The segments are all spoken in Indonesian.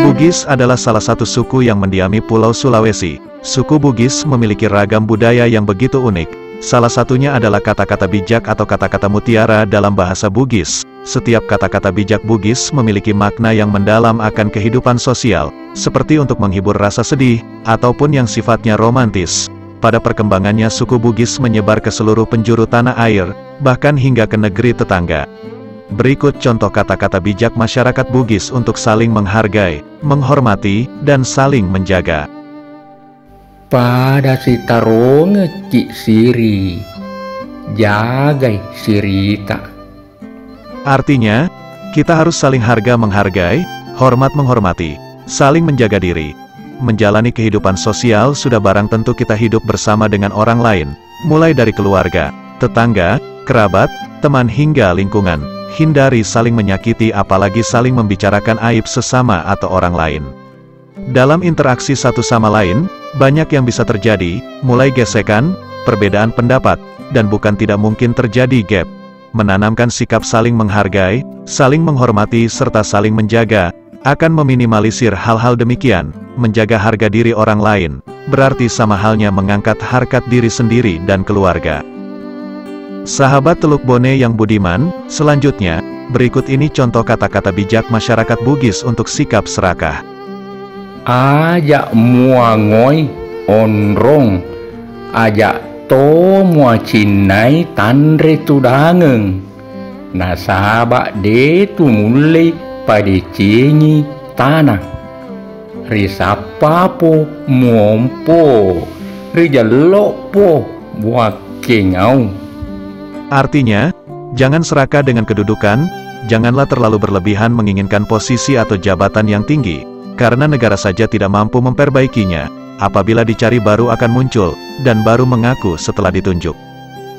Bugis adalah salah satu suku yang mendiami Pulau Sulawesi. Suku Bugis memiliki ragam budaya yang begitu unik. Salah satunya adalah kata-kata bijak atau kata-kata mutiara dalam bahasa Bugis. Setiap kata-kata bijak Bugis memiliki makna yang mendalam akan kehidupan sosial, seperti untuk menghibur rasa sedih, ataupun yang sifatnya romantis. Pada perkembangannya suku Bugis menyebar ke seluruh penjuru tanah air, bahkan hingga ke negeri tetangga. Berikut contoh kata-kata bijak masyarakat Bugis untuk saling menghargai, menghormati, dan saling menjaga. Pada si tarong ki siri, jagai sirita. Artinya, kita harus saling harga menghargai, hormat menghormati, saling menjaga diri. Menjalani kehidupan sosial sudah barang tentu kita hidup bersama dengan orang lain, mulai dari keluarga, tetangga, kerabat, teman hingga lingkungan. Hindari saling menyakiti apalagi saling membicarakan aib sesama atau orang lain. Dalam interaksi satu sama lain, banyak yang bisa terjadi, mulai gesekan, perbedaan pendapat, dan bukan tidak mungkin terjadi gap. Menanamkan sikap saling menghargai, saling menghormati serta saling menjaga, akan meminimalisir hal-hal demikian. Menjaga harga diri orang lain, berarti sama halnya mengangkat harkat diri sendiri dan keluarga. Sahabat Teluk Bone yang budiman, selanjutnya, berikut ini contoh kata-kata bijak masyarakat Bugis untuk sikap serakah. Aja mua ngoi onrong, aja to mua cinai tanre tudangeng. Nasaba de tu mulai pada cengi tanah. Risapapo muompo, rijalokpo buat kengau. Artinya, jangan serakah dengan kedudukan, janganlah terlalu berlebihan menginginkan posisi atau jabatan yang tinggi, karena negara saja tidak mampu memperbaikinya, apabila dicari baru akan muncul, dan baru mengaku setelah ditunjuk.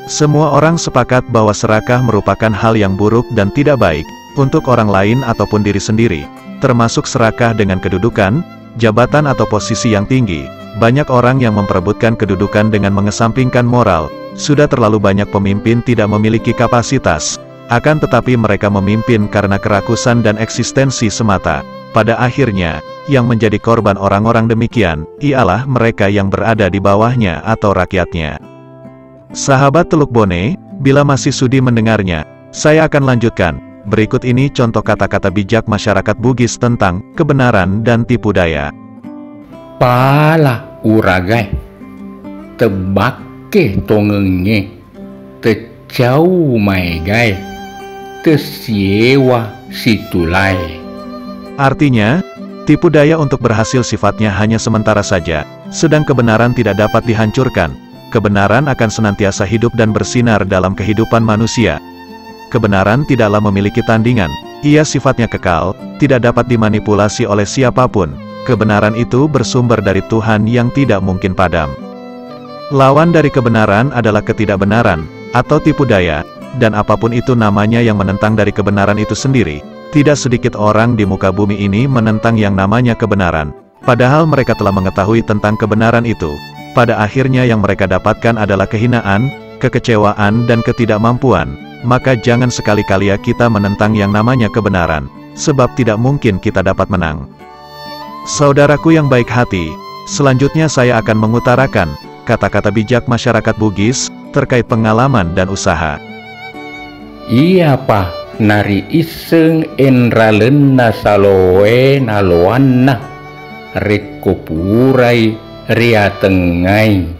Semua orang sepakat bahwa serakah merupakan hal yang buruk dan tidak baik, untuk orang lain ataupun diri sendiri, termasuk serakah dengan kedudukan, jabatan atau posisi yang tinggi. Banyak orang yang memperebutkan kedudukan dengan mengesampingkan moral. Sudah terlalu banyak pemimpin tidak memiliki kapasitas, akan tetapi mereka memimpin karena kerakusan dan eksistensi semata. Pada akhirnya, yang menjadi korban orang-orang demikian, ialah mereka yang berada di bawahnya atau rakyatnya. Sahabat Teluk Bone, bila masih sudi mendengarnya, saya akan lanjutkan. Berikut ini contoh kata-kata bijak masyarakat Bugis tentang kebenaran dan tipu daya. Pala uragai, tebak ke tongengnya, tecau mai gai, tesiewa situlai. Artinya, tipu daya untuk berhasil sifatnya hanya sementara saja, sedang kebenaran tidak dapat dihancurkan. Kebenaran akan senantiasa hidup dan bersinar dalam kehidupan manusia. Kebenaran tidaklah memiliki tandingan, ia sifatnya kekal, tidak dapat dimanipulasi oleh siapapun. Kebenaran itu bersumber dari Tuhan yang tidak mungkin padam. Lawan dari kebenaran adalah ketidakbenaran, atau tipu daya, dan apapun itu namanya yang menentang dari kebenaran itu sendiri. Tidak sedikit orang di muka bumi ini menentang yang namanya kebenaran, padahal mereka telah mengetahui tentang kebenaran itu. Pada akhirnya yang mereka dapatkan adalah kehinaan, kekecewaan dan ketidakmampuan. Maka jangan sekali-kali kita menentang yang namanya kebenaran, sebab tidak mungkin kita dapat menang. Saudaraku yang baik hati, selanjutnya saya akan mengutarakan kata-kata bijak masyarakat Bugis terkait pengalaman dan usaha. Iya pa, nari iseng enralen nasaloe naloanna, rekopurai ria tengai.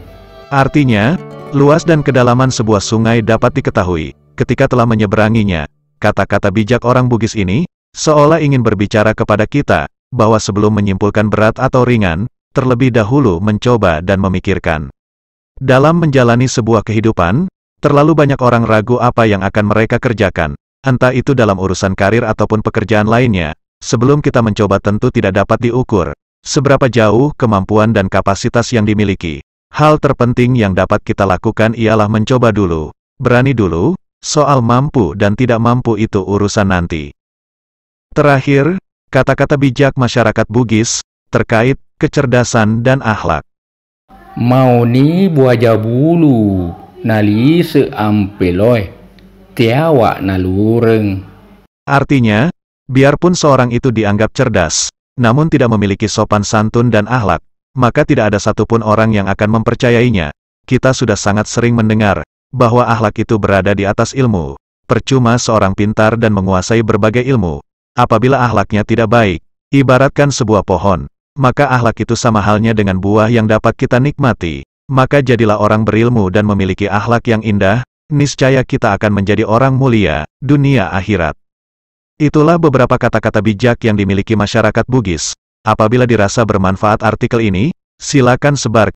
Artinya, luas dan kedalaman sebuah sungai dapat diketahui ketika telah menyeberanginya. Kata-kata bijak orang Bugis ini, seolah ingin berbicara kepada kita, bahwa sebelum menyimpulkan berat atau ringan, terlebih dahulu mencoba dan memikirkan. Dalam menjalani sebuah kehidupan, terlalu banyak orang ragu apa yang akan mereka kerjakan, entah itu dalam urusan karir ataupun pekerjaan lainnya. Sebelum kita mencoba tentu tidak dapat diukur seberapa jauh kemampuan dan kapasitas yang dimiliki. Hal terpenting yang dapat kita lakukan ialah mencoba dulu, berani dulu. Soal mampu dan tidak mampu itu urusan nanti. Terakhir, kata-kata bijak masyarakat Bugis terkait kecerdasan dan akhlak. Mau ni buaja bulu, nali seampeloy, tiawa nalureng. Artinya, biarpun seorang itu dianggap cerdas, namun tidak memiliki sopan santun dan akhlak, maka tidak ada satupun orang yang akan mempercayainya. Kita sudah sangat sering mendengar bahwa akhlak itu berada di atas ilmu. Percuma seorang pintar dan menguasai berbagai ilmu, apabila akhlaknya tidak baik. Ibaratkan sebuah pohon, maka akhlak itu sama halnya dengan buah yang dapat kita nikmati. Maka jadilah orang berilmu dan memiliki akhlak yang indah, niscaya kita akan menjadi orang mulia, dunia akhirat. Itulah beberapa kata-kata bijak yang dimiliki masyarakat Bugis. Apabila dirasa bermanfaat artikel ini, silakan sebar